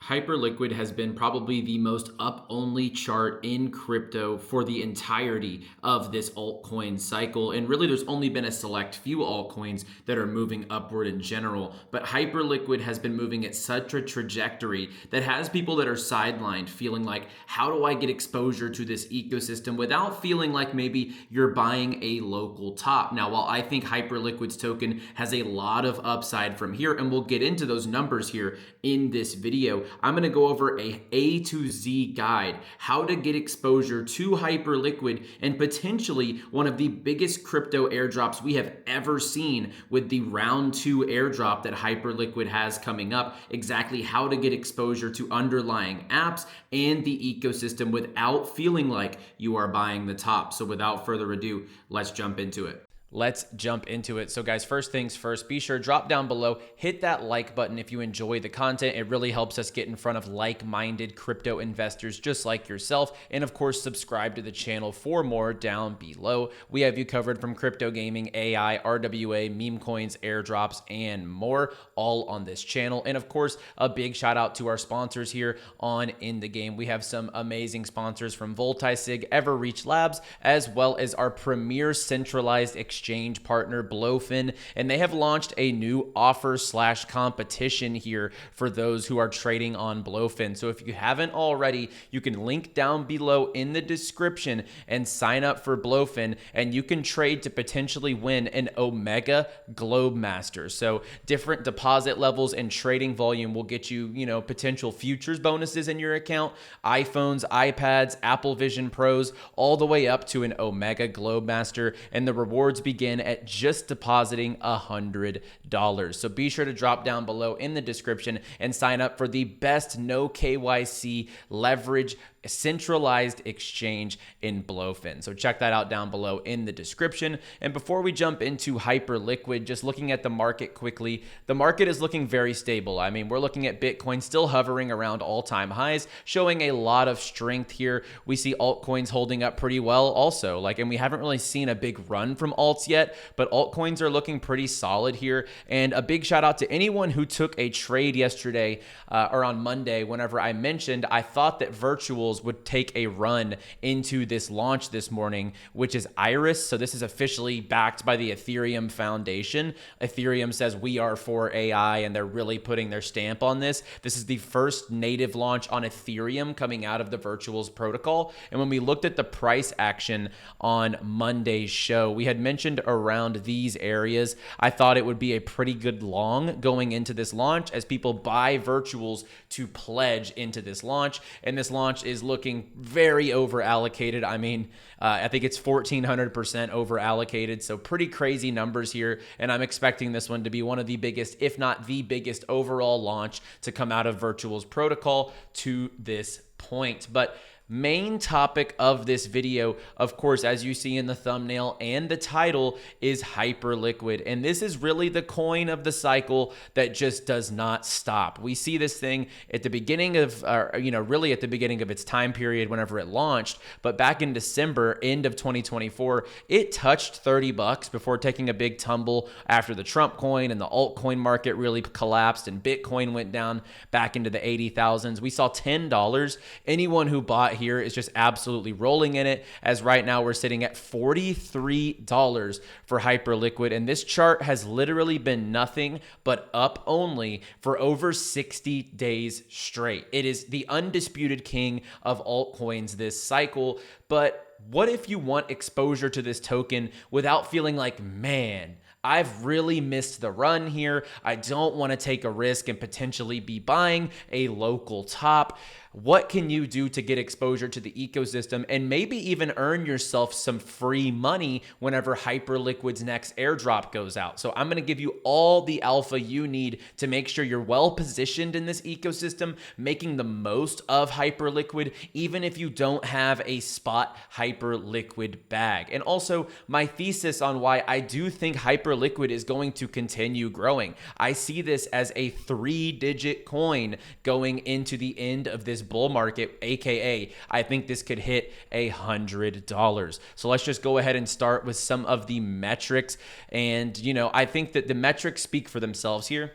Hyperliquid has been probably the most up-only chart in crypto for the entirety of this altcoin cycle. And really, there's only been a select few altcoins that are moving upward in general. But Hyperliquid has been moving at such a trajectory that has people that are sidelined feeling like, how do I get exposure to this ecosystem without feeling like maybe you're buying a local top? Now, while I think Hyperliquid's token has a lot of upside from here, and we'll get into those numbers here in this video, I'm going to go over A to Z guide, how to get exposure to Hyperliquid and potentially one of the biggest crypto airdrops we have ever seen with the round 2 airdrop that Hyperliquid has coming up, exactly how to get exposure to underlying apps and the ecosystem without feeling like you are buying the top. So without further ado, let's jump into it. Let's jump into it. So guys, first things first, be sure to drop down below, hit that like button if you enjoy the content. It really helps us get in front of like-minded crypto investors just like yourself. And of course, subscribe to the channel for more down below. We have you covered from crypto gaming, AI, RWA, meme coins, airdrops, and more, all on this channel. And of course, a big shout out to our sponsors here on In The Game. We have some amazing sponsors from 𝗪𝗚𝗏, Everreach Labs, as well as our premier centralized exchange partner Blowfin, and they have launched a new offer/competition here for those who are trading on Blowfin. So if you haven't already, you can link down below in the description and sign up for Blowfin, and you can trade to potentially win an Omega Globemaster. So different deposit levels and trading volume will get you, potential futures bonuses in your account, iPhones, iPads, Apple Vision Pros, all the way up to an Omega Globemaster, and the rewards begin at just depositing $100. So be sure to drop down below in the description and sign up for the best no KYC leverage centralized exchange in Blowfin. So check that out down below in the description. And before we jump into Hyperliquid, just looking at the market quickly, the market is looking very stable. I mean, we're looking at Bitcoin still hovering around all-time highs, showing a lot of strength here. We see altcoins holding up pretty well also, and we haven't really seen a big run from alts yet, but altcoins are looking pretty solid here. And a big shout out to anyone who took a trade yesterday or on Monday, whenever I mentioned I thought that virtuals would take a run into this launch this morning, which is Iris. So this is officially backed by the Ethereum Foundation. Ethereum says we are for AI, and they're really putting their stamp on this. This is the first native launch on Ethereum coming out of the virtuals protocol. And when we looked at the price action on Monday's show, we had mentioned around these areas. I thought it would be a pretty good long going into this launch as people buy virtuals to pledge into this launch. And this launch is looking very over allocated. I mean, I think it's 1,400% over allocated. So pretty crazy numbers here. And I'm expecting this one to be one of the biggest, if not the biggest overall launch to come out of virtuals protocol to this point. But main topic of this video, of course, as you see in the thumbnail and the title, is Hyperliquid. And this is really the coin of the cycle that just does not stop. We see this thing at the beginning of, really at the beginning of its time period whenever it launched. But back in December, end of 2024, it touched $30 before taking a big tumble after the Trump coin and the altcoin market really collapsed and Bitcoin went down back into the 80,000s. We saw $10. Anyone who bought here is just absolutely rolling in it, as right now we're sitting at $43 for Hyperliquid, and this chart has literally been nothing but up only for over 60 days straight. It is the undisputed king of altcoins this cycle. But what if you want exposure to this token without feeling like, man, I've really missed the run here. I don't want to take a risk and potentially be buying a local top. What can you do to get exposure to the ecosystem and maybe even earn yourself some free money whenever Hyperliquid's next airdrop goes out? So I'm going to give you all the alpha you need to make sure you're well positioned in this ecosystem, making the most of Hyperliquid, even if you don't have a spot Hyperliquid bag. And also my thesis on why I do think Hyperliquid is going to continue growing. I see this as a 3-digit coin going into the end of this bull market, aka I think this could hit $100. So let's just go ahead and start with some of the metrics. And I think that the metrics speak for themselves here.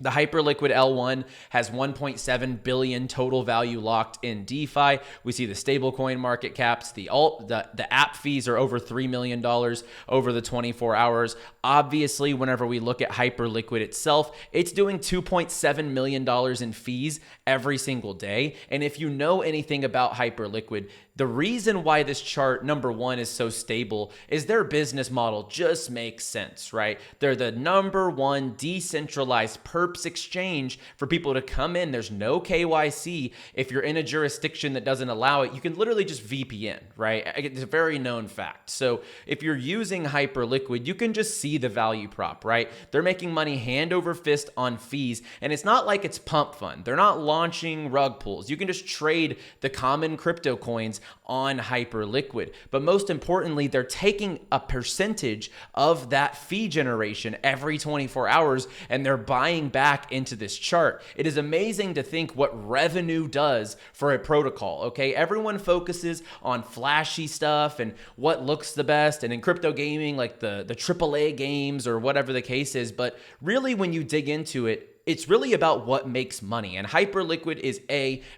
The Hyperliquid L1 has 1.7 billion total value locked in DeFi. We see the stablecoin market caps, the app fees are over $3 million over the 24 hours. Obviously, whenever we look at Hyperliquid itself, it's doing $2.7 million in fees every single day. And if you know anything about Hyperliquid, the reason why this chart, number one, is so stable is their business model just makes sense, right? They're the number one decentralized perps exchange for people to come in. There's no KYC. If you're in a jurisdiction that doesn't allow it, you can literally just VPN, right? It's a very known fact. So if you're using Hyperliquid, you can just see the value prop, right? They're making money hand over fist on fees, and it's not like it's pump fund. They're not launching rug pulls. You can just trade the common crypto coins on Hyperliquid. But most importantly, they're taking a percentage of that fee generation every 24 hours and they're buying back into this chart. It is amazing to think what revenue does for a protocol, okay? Everyone focuses on flashy stuff and what looks the best, and in crypto gaming, like the AAA games or whatever the case is. But really, when you dig into it, it's really about what makes money. And Hyperliquid is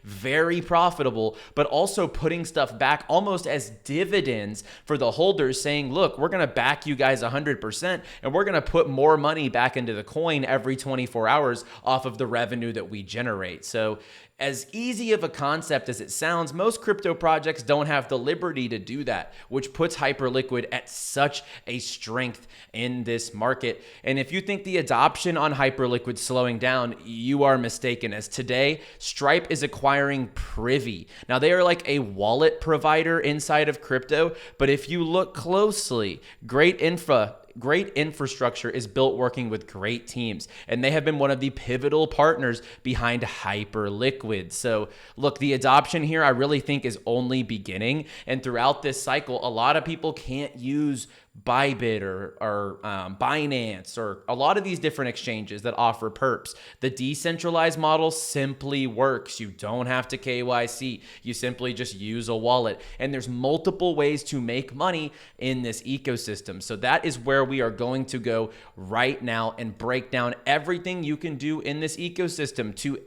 very profitable, but also putting stuff back almost as dividends for the holders, saying, look, we're going to back you guys 100% and we're going to put more money back into the coin every 24 hours off of the revenue that we generate. So as easy of a concept as it sounds, most crypto projects don't have the liberty to do that, which puts Hyperliquid at such a strength in this market. And if you think the adoption on Hyperliquid slowing down, you are mistaken, as today Stripe is acquiring Privy. Now, they are like a wallet provider inside of crypto, but if you look closely, great infrastructure is built working with great teams, and they have been one of the pivotal partners behind Hyperliquid. So look, the adoption here I really think is only beginning, and throughout this cycle, a lot of people can't use Bybit or Binance or a lot of these different exchanges that offer perps. The decentralized model simply works. You don't have to KYC. You simply just use a wallet. And there's multiple ways to make money in this ecosystem. So that is where we are going to go right now and break down everything you can do in this ecosystem to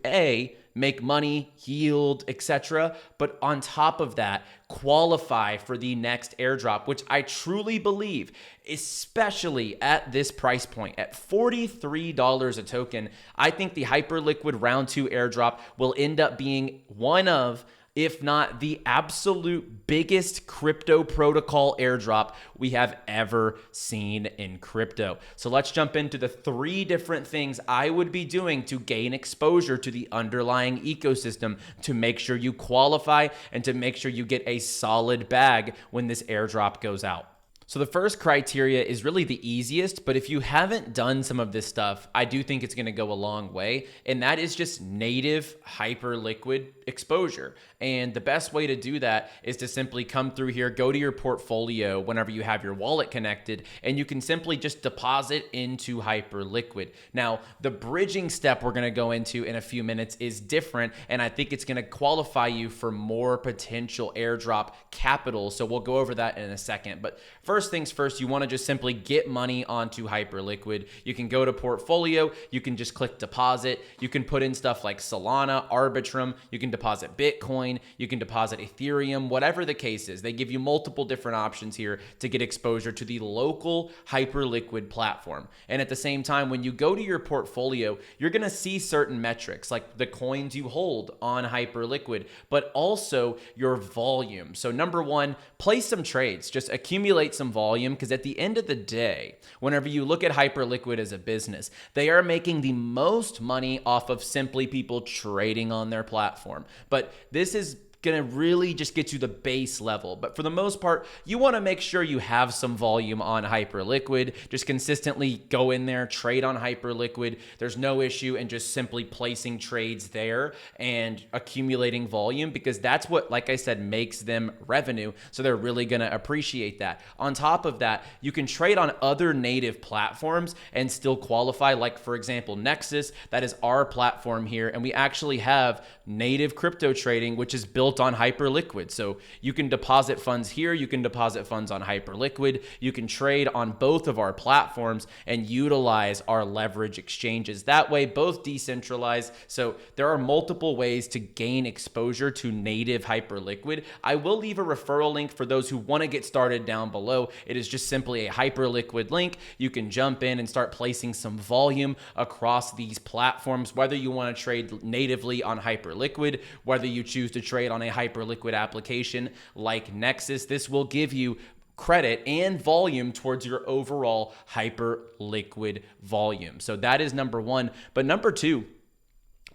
make money, yield, etc. But on top of that, qualify for the next airdrop, which I truly believe, especially at this price point, at $43 a token, I think the Hyperliquid round 2 airdrop will end up being one of, if not the absolute biggest crypto protocol airdrop we have ever seen in crypto. So let's jump into the 3 different things I would be doing to gain exposure to the underlying ecosystem to make sure you qualify and to make sure you get a solid bag when this airdrop goes out. So the first criteria is really the easiest, but if you haven't done some of this stuff, I do think it's going to go a long way, and that is just native Hyperliquid exposure. And the best way to do that is to simply come through here, go to your portfolio whenever you have your wallet connected, and you can simply just deposit into Hyperliquid. Now, the bridging step we're going to go into in a few minutes is different, and I think it's going to qualify you for more potential airdrop capital. So we'll go over that in a second. But first things first, you want to just simply get money onto Hyperliquid. You can go to portfolio, you can just click deposit, you can put in stuff like Solana, Arbitrum, you can deposit Bitcoin, you can deposit Ethereum, whatever the case is. They give you multiple different options here to get exposure to the local Hyperliquid platform. And at the same time, when you go to your portfolio, you're going to see certain metrics like the coins you hold on Hyperliquid, but also your volume. So number one, place some trades, just accumulate some volume, because at the end of the day, whenever you look at Hyperliquid as a business, they are making the most money off of simply people trading on their platform. But this is going to really just get you the base level. But for the most part, you want to make sure you have some volume on Hyperliquid. Just consistently go in there, trade on Hyperliquid. There's no issue in just simply placing trades there and accumulating volume, because that's what, like I said, makes them revenue. So they're really going to appreciate that. On top of that, you can trade on other native platforms and still qualify. Like, for example, Nexus, that is our platform here. And we actually have native crypto trading, which is built built on Hyperliquid. So you can deposit funds here, you can deposit funds on Hyperliquid, you can trade on both of our platforms and utilize our leverage exchanges. That way, both decentralized. So there are multiple ways to gain exposure to native Hyperliquid. I will leave a referral link for those who want to get started down below. It is just simply a Hyperliquid link. You can jump in and start placing some volume across these platforms, whether you want to trade natively on Hyperliquid, whether you choose to trade on a Hyperliquid application like Nexus. This will give you credit and volume towards your overall Hyperliquid volume. So that is number one. But number two,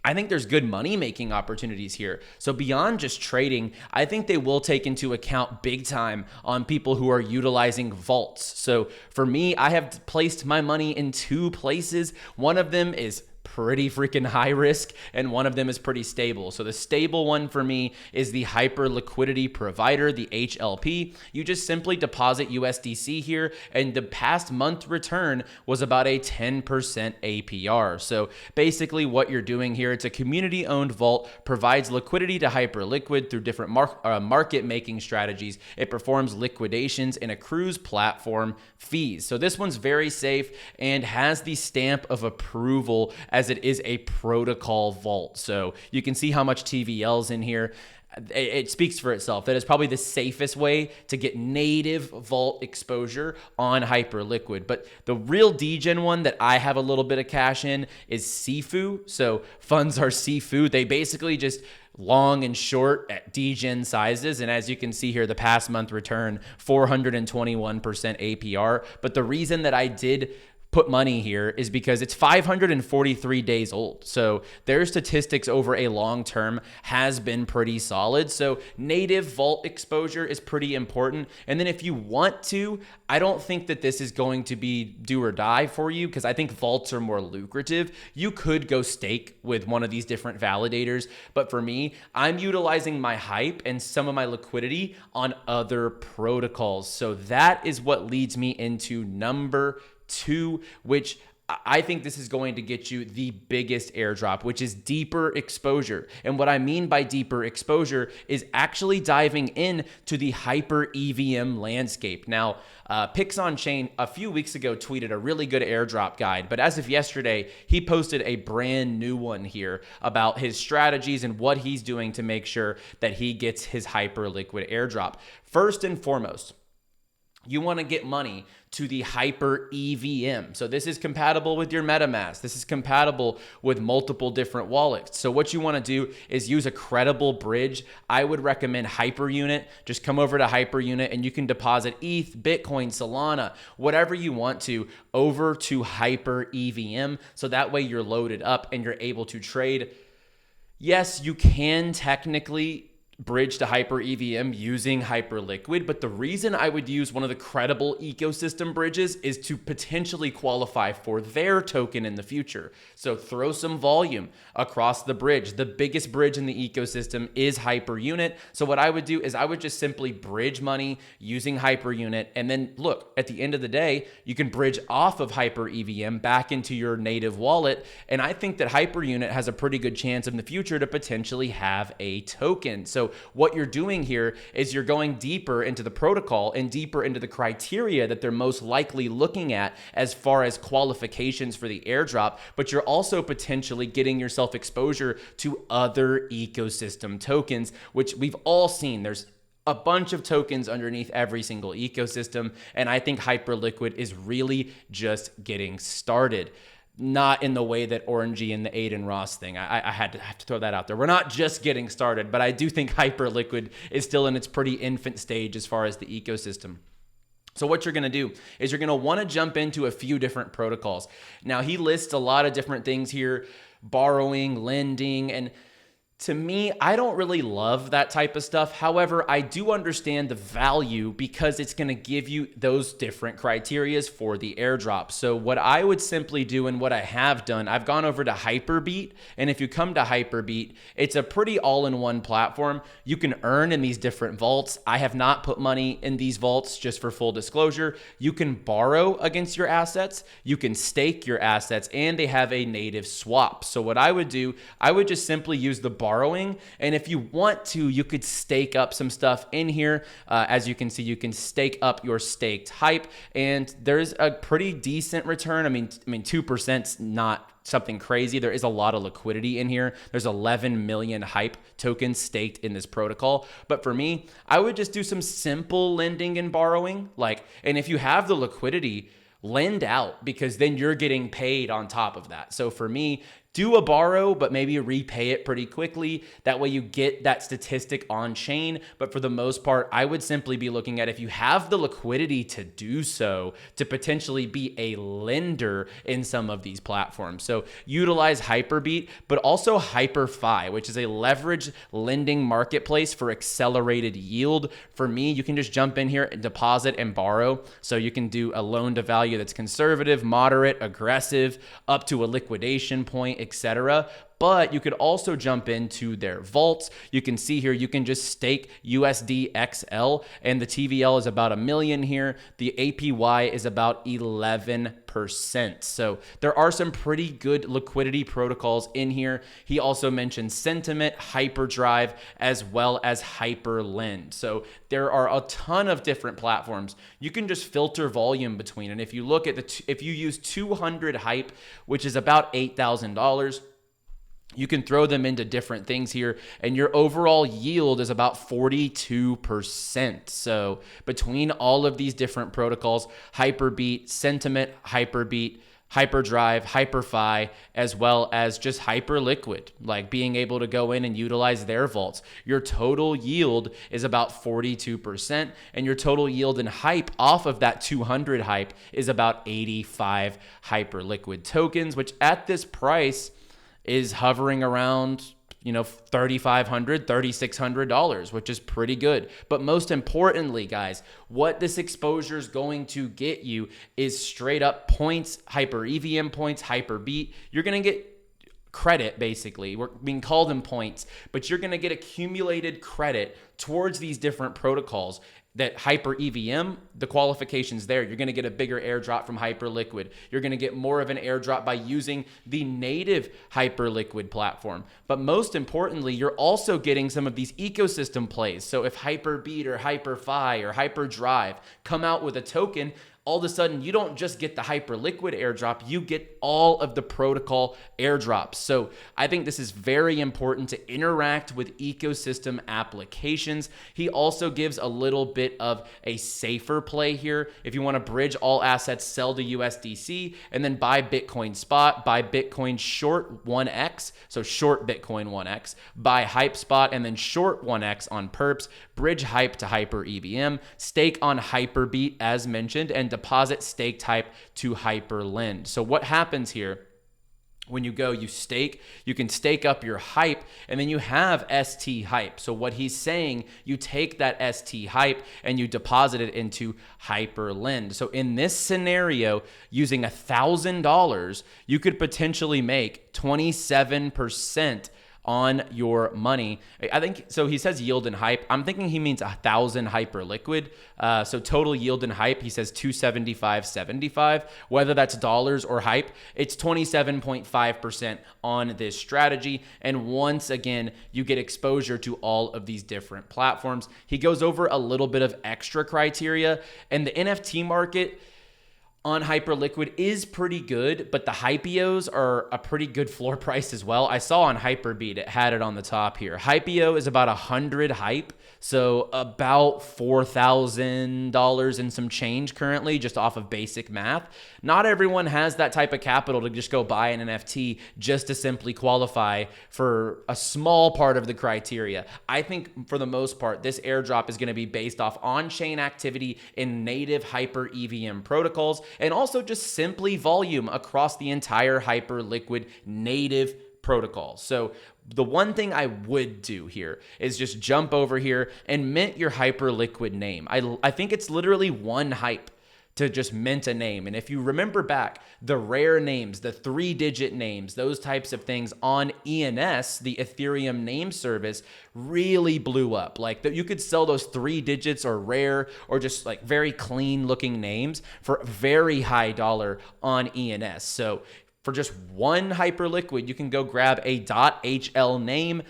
I think there's good money making opportunities here. So beyond just trading, I think they will take into account big time on people who are utilizing vaults. So for me, I have placed my money in two places. One of them is pretty freaking high risk, and one of them is pretty stable. So the stable one for me is the Hyper Liquidity Provider, the HLP. You just simply deposit USDC here, and the past month return was about a 10% APR. So basically what you're doing here, it's a community-owned vault, provides liquidity to Hyperliquid through different market-making strategies. It performs liquidations and accrues platform fees. So this one's very safe and has the stamp of approval as it is a protocol vault. So you can see how much TVL's in here. It speaks for itself. That is probably the safest way to get native vault exposure on Hyperliquid. But the real degen one that I have a little bit of cash in is Sifu. So funds are Sifu. They basically just long and short at degen sizes. And as you can see here, the past month return, 421% APR. But the reason that I did put money here is because it's 543 days old. So their statistics over a long term has been pretty solid. So native vault exposure is pretty important. And then if you want to, I don't think that this is going to be do or die for you, because I think vaults are more lucrative. You could go stake with one of these different validators. But for me, I'm utilizing my hype and some of my liquidity on other protocols. So that is what leads me into number two, which I think this is going to get you the biggest airdrop, which is deeper exposure. And what I mean by deeper exposure is actually diving in to the Hyper EVM landscape. Now, PixOnChain a few weeks ago tweeted a really good airdrop guide, but as of yesterday, he posted a brand new one here about his strategies and what he's doing to make sure that he gets his Hyperliquid airdrop. First and foremost, you want to get money to the Hyper EVM. So this is compatible with your MetaMask. This is compatible with multiple different wallets. So what you want to do is use a credible bridge. I would recommend HyperUnit. Just come over to HyperUnit and you can deposit ETH, Bitcoin, Solana, whatever you want to, over to Hyper EVM. So that way you're loaded up and you're able to trade. Yes, you can technically bridge to Hyper EVM using Hyperliquid, but the reason I would use one of the credible ecosystem bridges is to potentially qualify for their token in the future. So throw some volume across the bridge. The biggest bridge in the ecosystem is HyperUnit. So what I would do is I would just simply bridge money using HyperUnit, and then look, at the end of the day, you can bridge off of Hyper EVM back into your native wallet, and I think that HyperUnit has a pretty good chance in the future to potentially have a token. So what you're doing here is you're going deeper into the protocol and deeper into the criteria that they're most likely looking at as far as qualifications for the airdrop, but you're also potentially getting yourself exposure to other ecosystem tokens, which we've all seen. There's a bunch of tokens underneath every single ecosystem, and I think Hyperliquid is really just getting started. Not in the way that Orangey and the Aiden Ross thing. I had to throw that out there. We're not just getting started, but I do think Hyperliquid is still in its pretty infant stage as far as the ecosystem. So what you're going to do is you're going to want to jump into a few different protocols. Now, he lists a lot of different things here, borrowing, lending, and to me, I don't really love that type of stuff. However, I do understand the value because it's going to give you those different criterias for the airdrop. So what I would simply do, and what I have done, I've gone over to Hyperbe, and if you come to Hyperbe, it's a pretty all-in-one platform. You can earn in these different vaults. I have not put money in these vaults, just for full disclosure. You can borrow against your assets, you can stake your assets, and they have a native swap. So what I would do, I would just simply use the borrow borrowing. And if you want to, you could stake up some stuff in here. As you can see, you can stake up your staked hype, and there's a pretty decent return. I mean, 2%'s not something crazy. There is a lot of liquidity in here. There's 11 million hype tokens staked in this protocol. But for me, I would just do some simple lending and borrowing. And if you have the liquidity, lend out, because then you're getting paid on top of that. So for me, do a borrow, but maybe repay it pretty quickly. That way you get that statistic on chain. But for the most part, I would simply be looking at, if you have the liquidity to do so, to potentially be a lender in some of these platforms. So utilize Hyperbe, but also HyperFi, which is a leverage lending marketplace for accelerated yield. For me, you can just jump in here and deposit and borrow. So you can do a loan to value that's conservative, moderate, aggressive, up to a liquidation point, etc. But you could also jump into their vaults. You can see here, you can just stake USDXL, and the TVL is about 1 million here. The APY is about 11%. So there are some pretty good liquidity protocols in here. He also mentioned Sentiment, Hyperdrive, as well as Hyperlend. So there are a ton of different platforms. You can just filter volume between. And if you look at if you use 200 hype, which is about $8,000, you can throw them into different things here, and your overall yield is about 42%. So between all of these different protocols, Hyperbe, Sentiment, Hyperbe, Hyperdrive, HyperFi, as well as just Hyperliquid, like being able to go in and utilize their vaults, your total yield is about 42%, and your total yield in hype off of that 200 hype is about 85 Hyperliquid tokens, which at this price is hovering around, $3,500, $3,600, which is pretty good. But most importantly, guys, what this exposure is going to get you is straight up points, Hyper EVM points, Hyperbe. You're going to get credit, basically. We're being called them points, but you're going to get accumulated credit towards these different protocols. That Hyper EVM, the qualifications there, you're going to get a bigger airdrop from Hyperliquid. You're going to get more of an airdrop by using the native Hyperliquid platform. But most importantly, you're also getting some of these ecosystem plays. So if Hyperbe or HyperFi or Hyperdrive come out with a token, all of a sudden, you don't just get the Hyperliquid airdrop, you get all of the protocol airdrops. So I think this is very important to interact with ecosystem applications. He also gives a little bit of a safer play here. If you want to bridge all assets, sell to USDC, and then buy Bitcoin spot, buy Bitcoin short 1x, so short Bitcoin 1x, buy Hype spot, and then short 1x on perps, bridge hype to Hyper EVM, stake on Hyperbe as mentioned, and deposit staked hype to Hyperlend. So what happens here? When you stake, you can stake up your hype, and then you have ST hype. So what he's saying, you take that ST hype and you deposit it into Hyperlend. So in this scenario, using $1,000, you could potentially make 27% on your money. I think, so he says yield and hype. I'm thinking he means 1,000 Hyperliquid. So total yield and hype, he says 275.75. Whether that's dollars or hype, it's 27.5% on this strategy. And once again, you get exposure to all of these different platforms. He goes over a little bit of extra criteria, and the NFT market on Hyperliquid is pretty good, but the Hypeos are a pretty good floor price as well. I saw on Hyperbe, it had it on the top here. Hypeo is about 100 hype, so about $4,000 and some change currently, just off of basic math. Not everyone has that type of capital to just go buy an NFT just to simply qualify for a small part of the criteria. I think for the most part, this airdrop is going to be based off on-chain activity in native Hyper EVM protocols, and also just simply volume across the entire Hyperliquid native protocol. So the one thing I would do here is just jump over here and mint your Hyperliquid name. I think it's literally one hype to just mint a name. And if you remember back, the rare names, the 3-digit names, those types of things on ENS, the Ethereum name service, really blew up. Like you could sell those 3 digits or rare or just like very clean looking names for very high dollar on ENS. So for just one Hyperliquid, you can go grab a .hl name,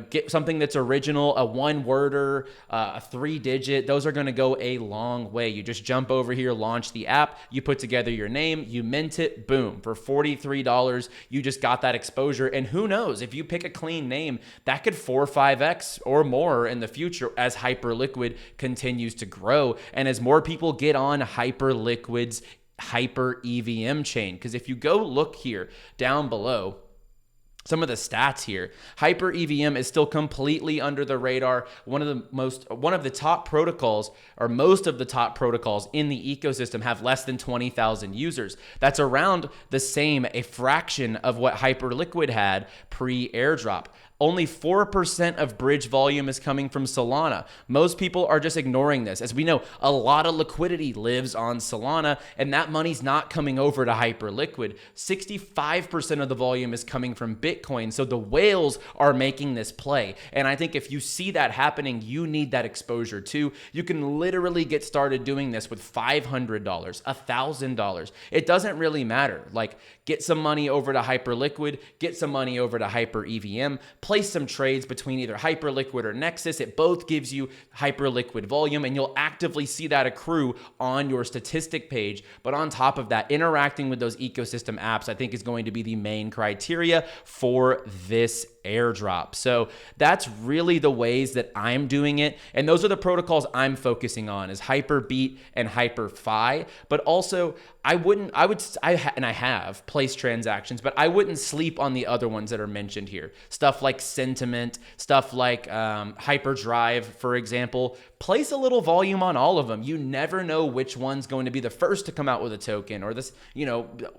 get something that's original, a one-worder, a 3-digit. Those are going to go a long way. You just jump over here, launch the app, you put together your name, you mint it, boom. For $43, you just got that exposure. And who knows, if you pick a clean name, that could 4 or 5x or more in the future as Hyperliquid continues to grow and as more people get on Hyperliquid's Hyper EVM chain. Because if you go look here down below, some of the stats here, Hyper EVM is still completely under the radar. One of the top protocols, or most of the top protocols in the ecosystem, have less than 20,000 users. That's around the same, a fraction of what Hyperliquid had pre-airdrop. Only 4% of bridge volume is coming from Solana. Most people are just ignoring this. As we know, a lot of liquidity lives on Solana, and that money's not coming over to Hyperliquid. 65% of the volume is coming from Bitcoin, so the whales are making this play. And I think if you see that happening, you need that exposure too. You can literally get started doing this with $500, $1,000. It doesn't really matter. Like, get some money over to Hyperliquid, get some money over to Hyper EVM, place some trades between either Hyperliquid or Nexus. It both gives you Hyperliquid volume, and you'll actively see that accrue on your statistic page. But on top of that, interacting with those ecosystem apps, I think, is going to be the main criteria for this airdrop. So that's really the ways that I'm doing it. And those are the protocols I'm focusing on, is Hyperbe and HyperFi. But also, I have placed transactions, but I wouldn't sleep on the other ones that are mentioned here. Stuff like Sentiment, stuff like Hyperdrive, for example. Place a little volume on all of them. You never know which one's going to be the first to come out with a token, or this,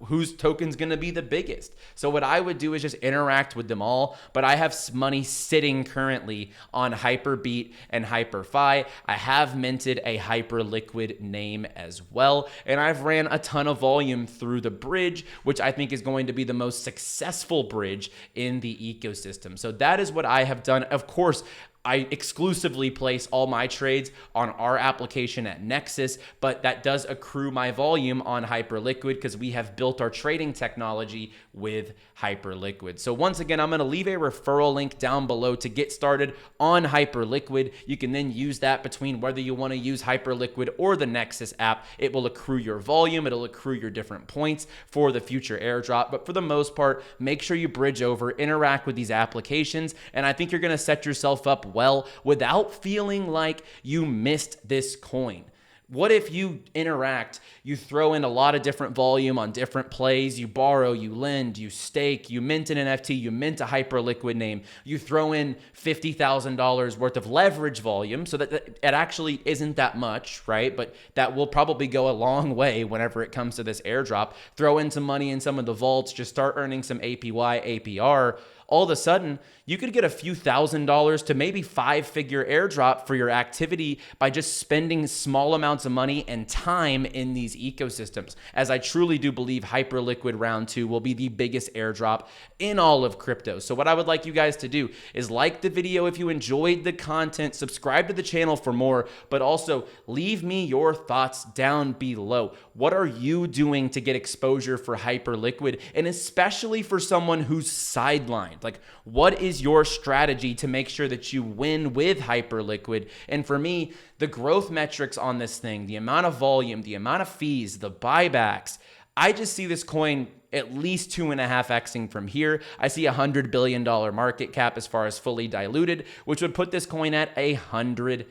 whose token's going to be the biggest. So what I would do is just interact with them all. But I have money sitting currently on Hyperbe and HyperFi. I have minted a Hyperliquid name as well, and I've ran a ton of volume through the bridge, which I think is going to be the most successful bridge in the ecosystem. So that is what I have done. Of course, I exclusively place all my trades on our application at Nexus, but that does accrue my volume on Hyperliquid because we have built our trading technology with Hyperliquid. So once again, I'm going to leave a referral link down below to get started on Hyperliquid. You can then use that between whether you want to use Hyperliquid or the Nexus app. It will accrue your volume. It'll accrue your different points for the future airdrop. But for the most part, make sure you bridge over, interact with these applications, and I think you're going to set yourself up well without feeling like you missed this coin. What if you interact, you throw in a lot of different volume on different plays, you borrow, you lend, you stake, you mint an NFT, you mint a Hyperliquid name, you throw in $50,000 worth of leverage volume, so that it actually isn't that much, right? But that will probably go a long way whenever it comes to this airdrop. Throw in some money in some of the vaults, just start earning some APY, APR. All of a sudden, you could get a few $1,000s to maybe 5-figure airdrop for your activity by just spending small amounts of money and time in these ecosystems. As I truly do believe Hyperliquid Round 2 will be the biggest airdrop in all of crypto. So what I would like you guys to do is like the video if you enjoyed the content, subscribe to the channel for more, but also leave me your thoughts down below. What are you doing to get exposure for Hyperliquid, and especially for someone who's sidelined? Like, what is your strategy to make sure that you win with Hyperliquid? And for me, the growth metrics on this thing, the amount of volume, the amount of fees, the buybacks, I just see this coin at least 2.5xing from here. I see $100 billion market cap as far as fully diluted, which would put this coin at $100.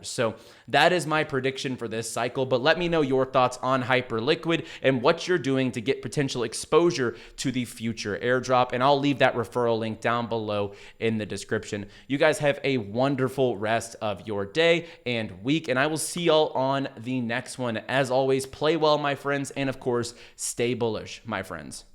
So that is my prediction for this cycle, but let me know your thoughts on Hyperliquid and what you're doing to get potential exposure to the future airdrop, and I'll leave that referral link down below in the description. You guys have a wonderful rest of your day and week, and I will see y'all on the next one. As always, play well, my friends, and of course, stay bullish, my friends.